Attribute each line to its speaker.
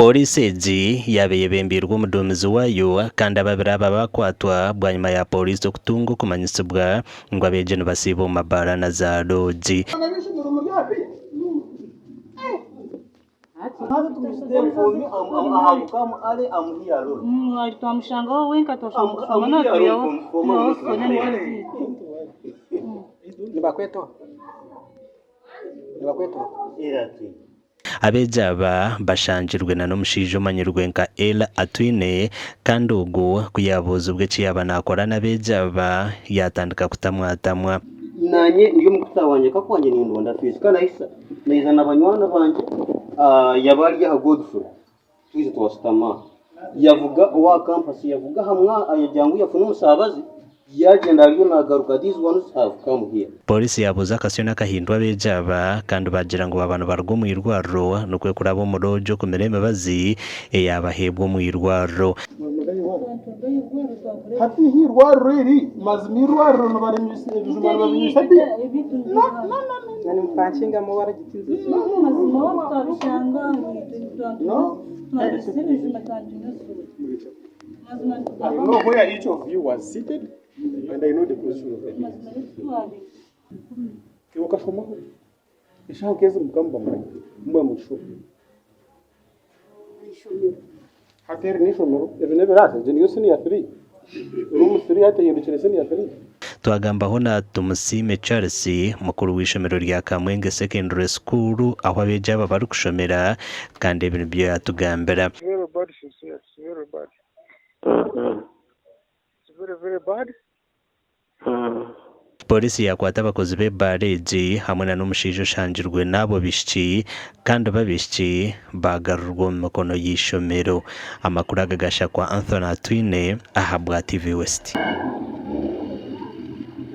Speaker 1: polisi egi yabeye bembirwa omuduumizi waayo kandi ababiri aba bakwatwa bwanyuma ya polisi okutunga okumanyisibwa ngu abeegi nibasiiba omu mabaara na za loogi. Abeegi aba bashanjirwe n'omushaija omanyirwe nka Ella Atwine kandi ogu kuyabuuzibwa eki yaaba nakora n'abeegi aba yatandika kutamwatamwa.
Speaker 2: Nanye ndiyo mukutaba wanje kakwanje nindonda twese kanahisa naiza n'abanywana banje yabali ya Godfrey twize twasitama yavuga owa campus yavuga hamwa ayajangu yafuna umusabazi yagenda aliyo nagaruka these ones have come here.
Speaker 1: Polisi yabuza akasiyo kahindwa abeegi aba kandi bagira ngo abantu baruga omu irwariro nokwe kuraba omurojo kumira emibazi eyabaheebwa omu irwariro.
Speaker 3: Hati hii irwariro iri mazima irwariro nibarenyusa ebijuma babinyusa bi nani mupanshinga mu baragitiza mazima watabishanga no I know where each of you was seated and I know the position of it. Wakashoma ishakeze mukamba mwe musho hateri nishomero evinebe rase jeniyo sini ya 3 room 3 hata yirukire sini ya 3.
Speaker 1: Twagambaho na Tumusime Charles mukuru w'ishomero rya Kamwenge Secondary School aho abeegi aba bari kushomera kandi ebintu byo yatugambira. Very bad. Polisi yakwata abakozi b'ebbaara egi hamwe n'omushaija oshanjirwe n'abo bishiki kandi ababishiki bagarurwa omu mikono y'ishomero. Amakuru agagasha kwa Anthony Atwine aha bwa TV West.